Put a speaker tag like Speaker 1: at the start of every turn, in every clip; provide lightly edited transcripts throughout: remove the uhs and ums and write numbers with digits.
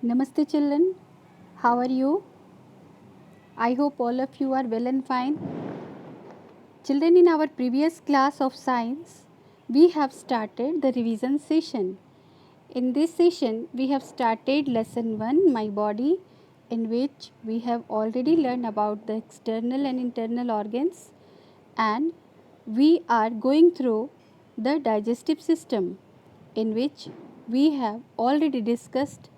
Speaker 1: Namaste children, how are you? I hope all of you are well and fine. Children, in our previous class of science, we have started the revision session. In this session, we have started lesson 1, My Body, in which we have already learned about the external and internal organs, and we are going through the digestive system, in which we have already discussed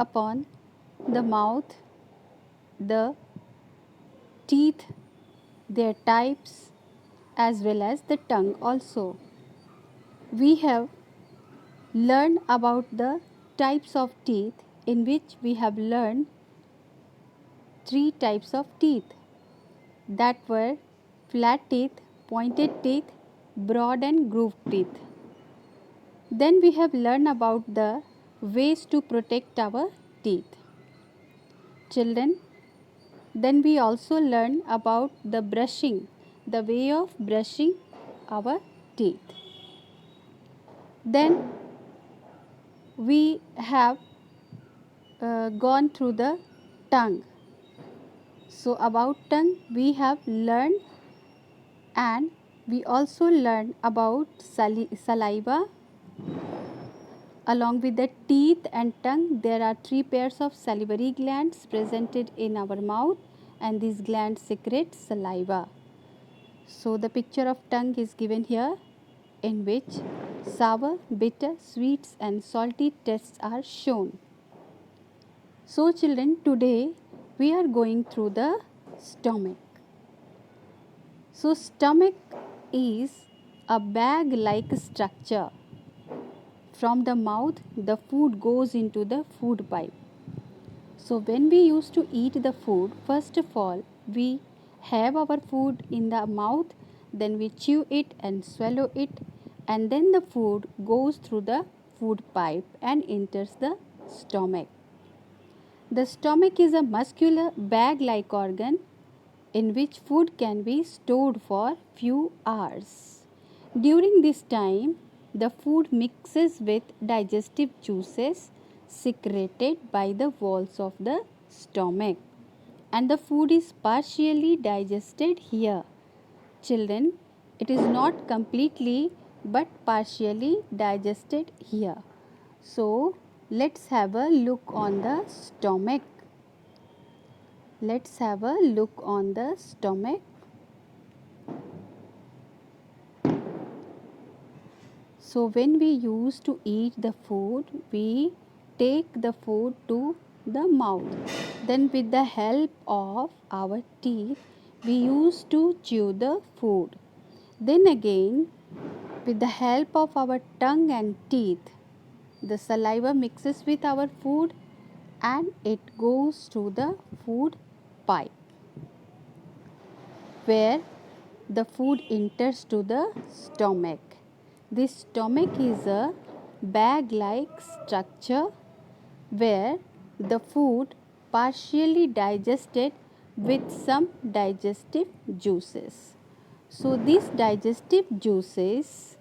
Speaker 1: upon the mouth, the teeth, their types, as well as the tongue also. We have learned about the types of teeth, in which we have learned three types of teeth, that were flat teeth, pointed teeth, broad and grooved teeth. Then we have learned about the ways to protect our teeth. Children, then we also learn about the brushing, the way of brushing our teeth. Then we have gone through the tongue. So about tongue we have learned, and we also learned about saliva. Along with the teeth and tongue, there are three pairs of salivary glands presented in our mouth, and these glands secrete saliva. So the picture of tongue is given here, in which sour, bitter, sweets and salty tastes are shown. So children, today we are going through the stomach. So stomach is a bag-like structure. From the mouth, the food goes into the food pipe. So when we used to eat the food, first of all, we have our food in the mouth, then we chew it and swallow it, and then the food goes through the food pipe and enters the stomach. The stomach is a muscular bag-like organ in which food can be stored for few hours. During this time, the food mixes with digestive juices secreted by the walls of the stomach, and the food is partially digested here. Children, it is not completely but partially digested here. So, let's have a look on the stomach. Let's have a look on the stomach. So when we used to eat the food, we take the food to the mouth. Then with the help of our teeth, we used to chew the food. Then again, with the help of our tongue and teeth, the saliva mixes with our food and it goes to the food pipe, where the food enters to the stomach. This stomach is a bag-like structure where the food partially digested with some digestive juices. So these digestive juices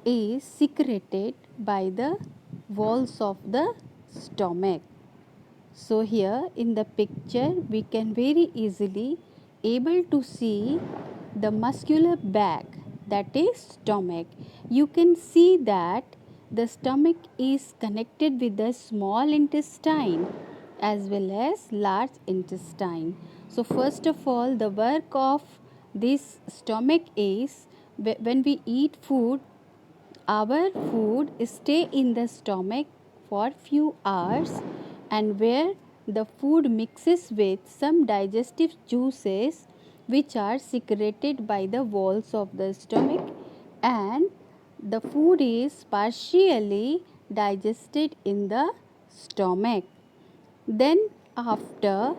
Speaker 1: is secreted by the walls of the stomach. So here in the picture we can very easily able to see the muscular bag, that is stomach. You can see that the stomach is connected with the small intestine as well as large intestine. So first of all, the work of this stomach is when we eat food, our food stay in the stomach for few hours, and where the food mixes with some digestive juices which are secreted by the walls of the stomach, and the food is partially digested in the stomach. Then after,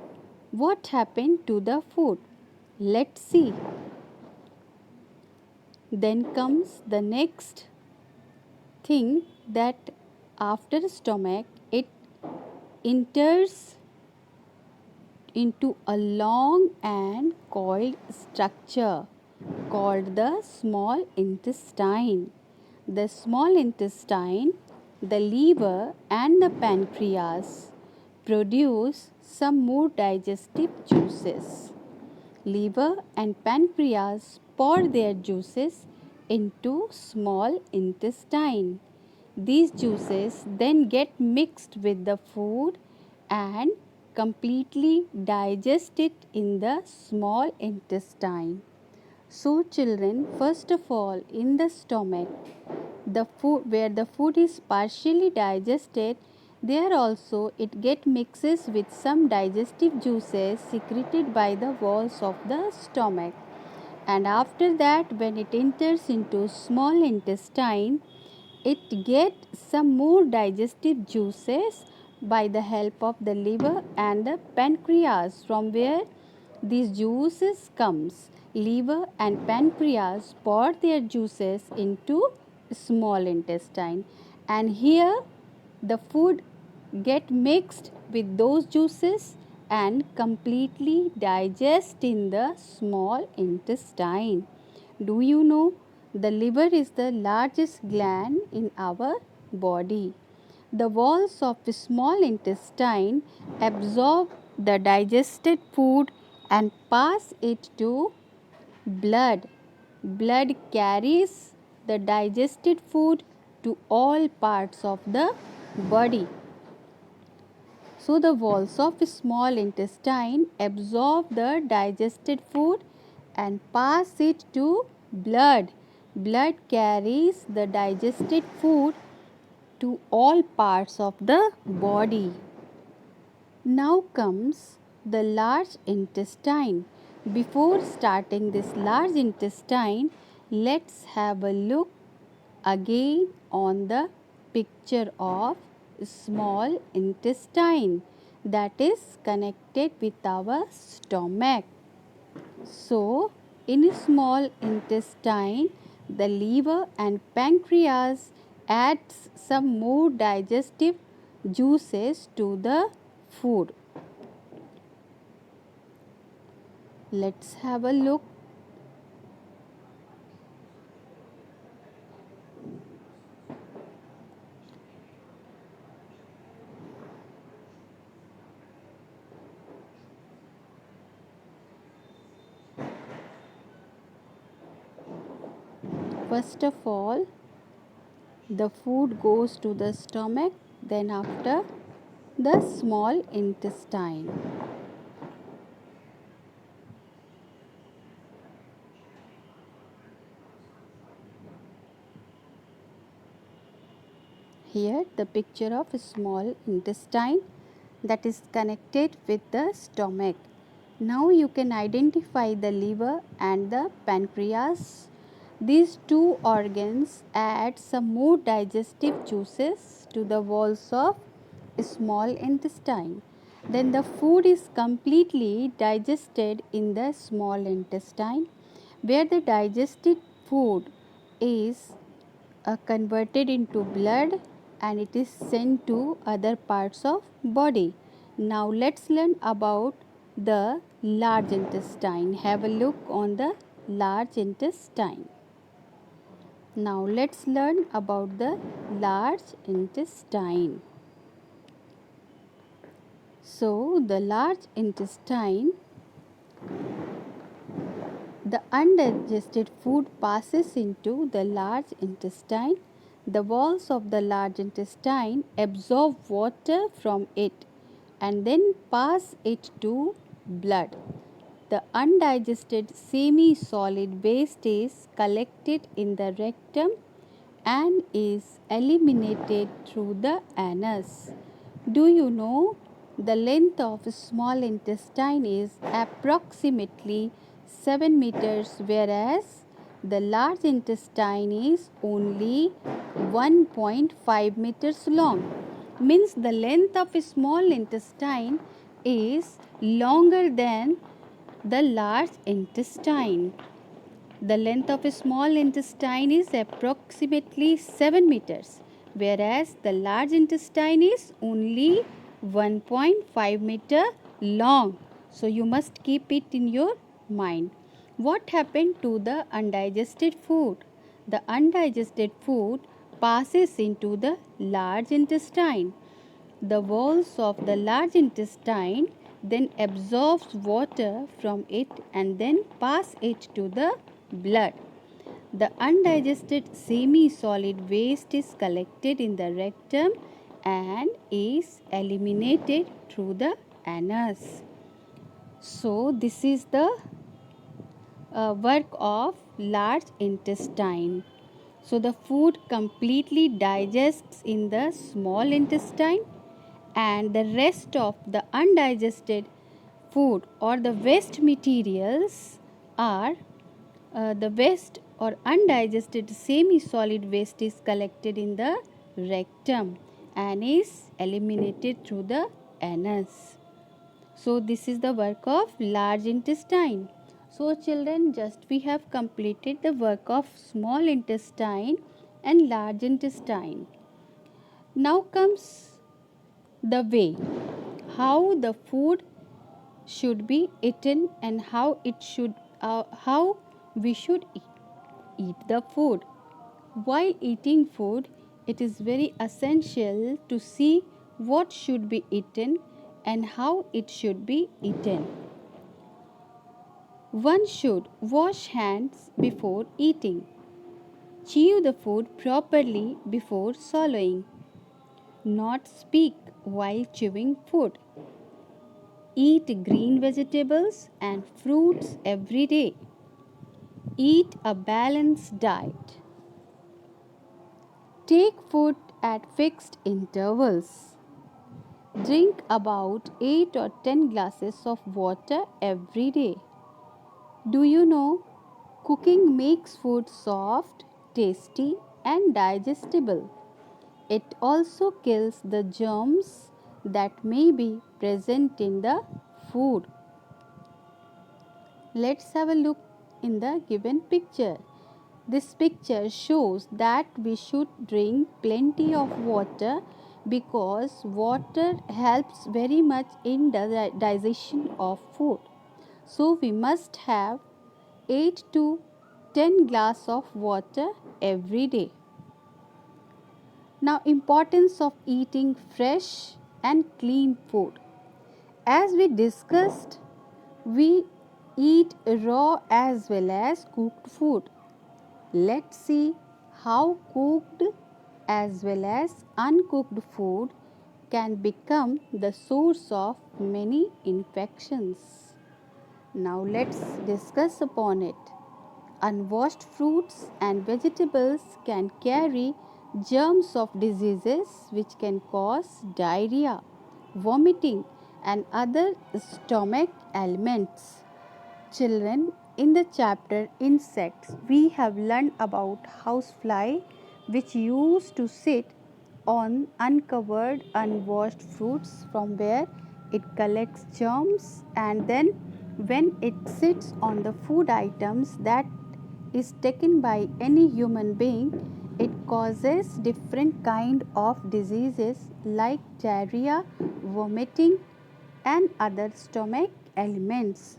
Speaker 1: what happened to the food? Let's see. Then comes the next thing, that after stomach it enters into a long and coiled structure called the small intestine. The small intestine, the liver and the pancreas produce some more digestive juices. Liver and pancreas pour their juices into small intestine. These juices then get mixed with the food and completely digest it in the small intestine. So children, first of all, in the stomach, the food where the food is partially digested, there also it get mixes with some digestive juices secreted by the walls of the stomach. And after that, when it enters into small intestine, it gets some more digestive juices by the help of the liver and the pancreas, from where these juices comes. Liver and pancreas pour their juices into small intestine, and here the food get mixed with those juices and completely digest in the small intestine. Do you know the liver is the largest gland in our body? The walls of the small intestine absorb the digested food and pass it to blood. Blood carries the digested food to all parts of the body. So the walls of small intestine absorb the digested food and pass it to blood. Blood carries the digested food to all parts of the body. Now comes the large intestine. Before starting this large intestine, let's have a look again on the picture of small intestine that is connected with our stomach. So, in small intestine, the liver and pancreas adds some more digestive juices to the food. Let's have a look. First of all, the food goes to the stomach, then after the small intestine. Here the picture of a small intestine that is connected with the stomach. Now you can identify the liver and the pancreas. These two organs add some more digestive juices to the walls of small intestine. Then the food is completely digested in the small intestine, where the digested food is converted into blood and it is sent to other parts of body. Now let's learn about the large intestine. Have a look on the large intestine. Now let's learn about the large intestine. So the large intestine, the undigested food passes into the large intestine. The walls of the large intestine absorb water from it and then pass it to blood. The undigested semi-solid waste is collected in the rectum and is eliminated through the anus. Do you know the length of small intestine is approximately 7 meters, whereas the large intestine is only 1.5 meters long. Means the length of a small intestine is longer than the large intestine. The length of a small intestine is approximately 7 meters, whereas the large intestine is only 1.5 meter long. So you must keep it in your mind. What happened to the undigested food? The undigested food passes into the large intestine. The walls of the large intestine then absorbs water from it and then pass it to the blood. The undigested semi-solid waste is collected in the rectum and is eliminated through the anus. So this is the work of large intestine. So the food completely digests in the small intestine, and the rest of the undigested food or the waste materials are the waste or undigested semi-solid waste is collected in the rectum and is eliminated through the anus. So this is the work of large intestine. So children, just we have completed the work of small intestine and large intestine. Now comes the way how the food should be eaten and how we should eat the food. While eating food, it is very essential to see what should be eaten and how it should be eaten. One should wash hands before eating. Chew the food properly before swallowing. Not speak while chewing food. Eat green vegetables and fruits every day. Eat a balanced diet. Take food at fixed intervals. Drink about 8 or 10 glasses of water every day. Do you know cooking makes food soft, tasty, and digestible? It also kills the germs that may be present in the food. Let's have a look in the given picture. This picture shows that we should drink plenty of water because water helps very much in the digestion of food. So we must have 8 to 10 glass of water every day. Now, importance of eating fresh and clean food. As we discussed, we eat raw as well as cooked food. Let's see how cooked as well as uncooked food can become the source of many infections. Now let's discuss upon it. Unwashed fruits and vegetables can carry germs of diseases which can cause diarrhea, vomiting, and other stomach ailments. Children, in the chapter Insects, we have learned about housefly which used to sit on uncovered, unwashed fruits from where it collects germs, and then when it sits on the food items that is taken by any human being, it causes different kind of diseases like diarrhea, vomiting, and other stomach ailments.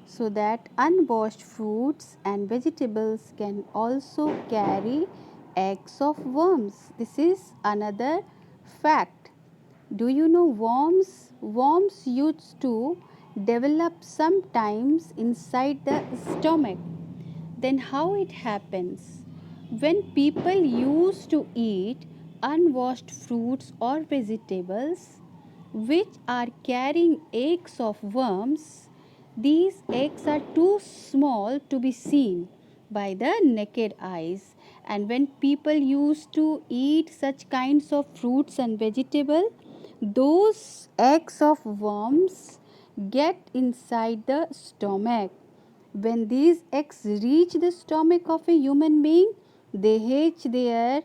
Speaker 1: So that unwashed fruits and vegetables can also carry eggs of worms. This is another fact. Do you know worms? Worms used to develop sometimes inside the stomach. Then how it happens? When people used to eat unwashed fruits or vegetables which are carrying eggs of worms, these eggs are too small to be seen by the naked eyes, and when people used to eat such kinds of fruits and vegetable, those eggs of worms get inside the stomach. When these eggs reach the stomach of a human being, they hatch there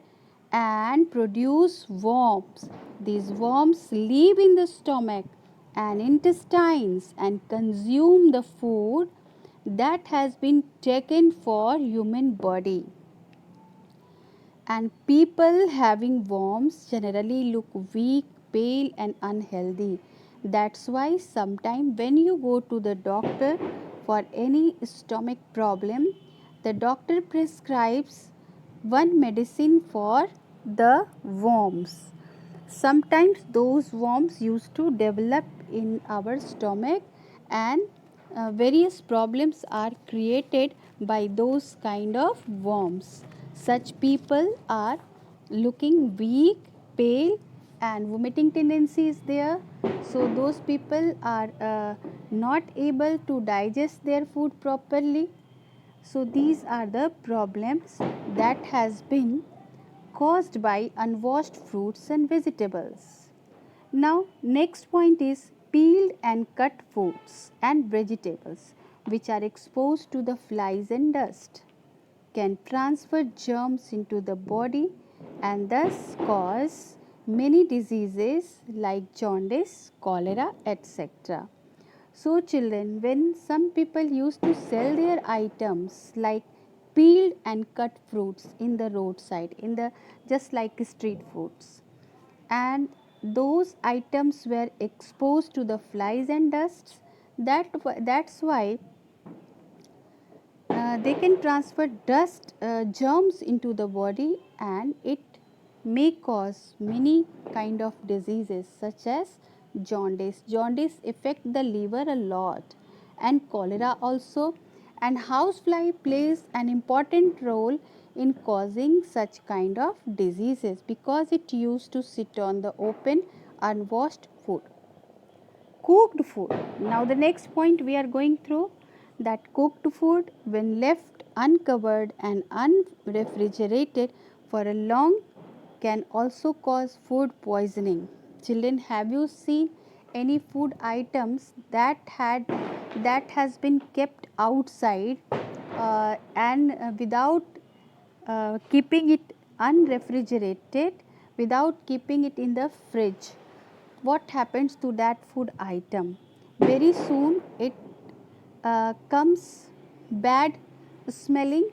Speaker 1: and produce worms. These worms live in the stomach and intestines and consume the food that has been taken for human body. And people having worms generally look weak, pale, and unhealthy. That's why sometimes when you go to the doctor for any stomach problem, the doctor prescribes one medicine for the worms. sometimes those worms used to develop in our stomach, and various problems are created by those kind of worms. Such people are looking weak, pale, and vomiting tendency is there. So those people are not able to digest their food properly. So these are the problems that has been caused by unwashed fruits and vegetables. Now next point is peeled and cut fruits and vegetables which are exposed to the flies and dust can transfer germs into the body and thus cause many diseases like jaundice, cholera, etc. So children, when some people used to sell their items like peeled and cut fruits in the roadside, in the just like street foods, and those items were exposed to the flies and dusts, that's why they can transfer dust germs into the body, and it may cause many kind of diseases such as jaundice affect the liver a lot, and cholera also. And housefly plays an important role in causing such kind of diseases because it used to sit on the open unwashed food. Cooked food. Now the next point we are going through, that cooked food when left uncovered and unrefrigerated for a long can also cause food poisoning. Children, have you seen any food items that has been kept outside and without keeping it unrefrigerated, without keeping it in the fridge? What happens to that food item? Very soon it comes bad smelling,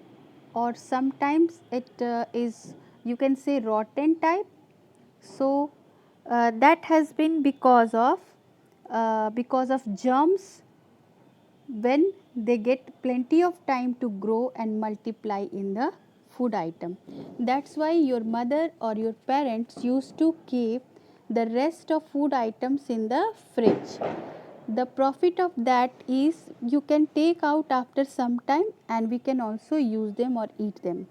Speaker 1: or sometimes it is, you can say, rotten type. So that has been because of germs when they get plenty of time to grow and multiply in the food item. That's why your mother or your parents used to keep the rest of food items in the fridge. The profit of that is you can take out after some time and we can also use them or eat them.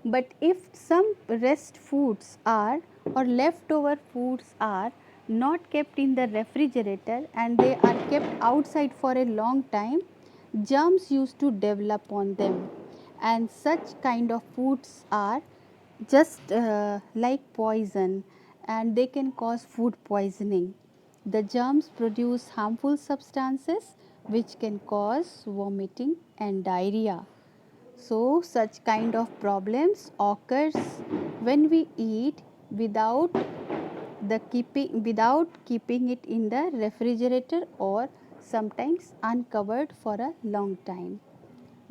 Speaker 1: But if some rest foods are, or leftover foods are not kept in the refrigerator and they are kept outside for a long time, germs used to develop on them, and such kind of foods are just like poison, and they can cause food poisoning. The germs produce harmful substances which can cause vomiting and diarrhea. So such kind of problems occurs when we eat without keeping it in the refrigerator, or sometimes uncovered for a long time.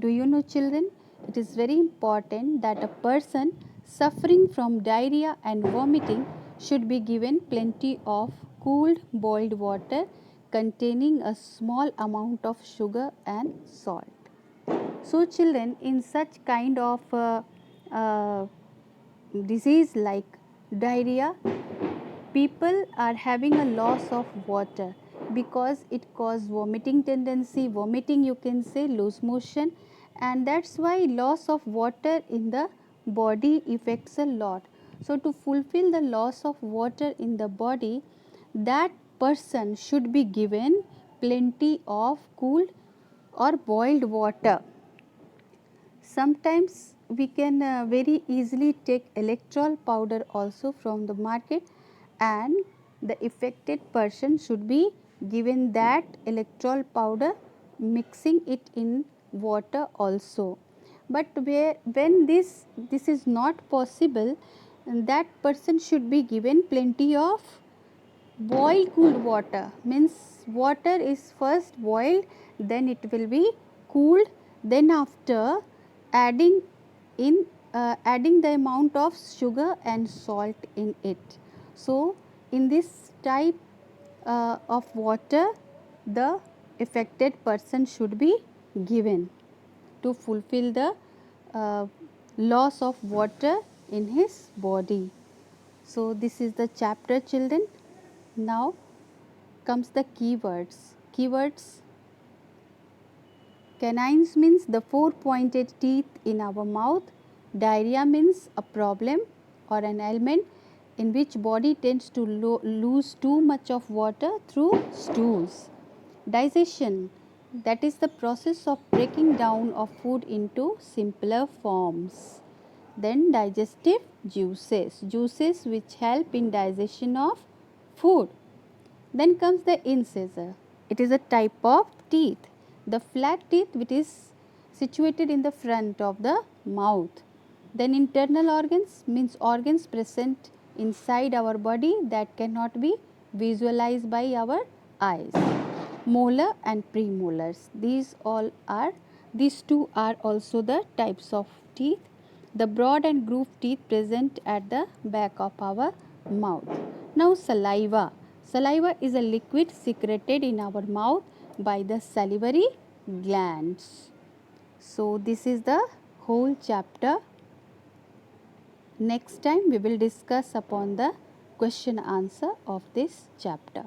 Speaker 1: Do you know, children, it is very important that a person suffering from diarrhea and vomiting should be given plenty of cooled boiled water containing a small amount of sugar and salt. So children, in such kind of disease like diarrhea, people are having a loss of water because it causes vomiting tendency, vomiting, you can say, loose motion, and that's why loss of water in the body affects a lot. So to fulfill the loss of water in the body, that person should be given plenty of cooled or boiled water. Sometimes we can very easily take electrol powder also from the market, and the affected person should be given that electrol powder, mixing it in water also. But when this is not possible, that person should be given plenty of boiled cooled water. Means water is first boiled, then it will be cooled, then after adding adding the amount of sugar and salt in it. So in this type of water the affected person should be given to fulfill the loss of water in his body. So this is the chapter, children. Now comes the keywords. Keywords: canines means the four pointed teeth in our mouth. Diarrhea means a problem or an ailment in which body tends to lose too much of water through stools. Digestion, that is the process of breaking down of food into simpler forms. Then digestive juices, juices which help in digestion of food. Then comes the incisor. It is a type of teeth. The flat teeth which is situated in the front of the mouth. Then internal organs means organs present inside our body that cannot be visualized by our eyes. Molar and premolars. These two are also the types of teeth. The broad and grooved teeth present at the back of our mouth. Now saliva. Saliva is a liquid secreted in our mouth by the salivary glands. So this is the whole chapter. Next time we will discuss upon the question answer of this chapter.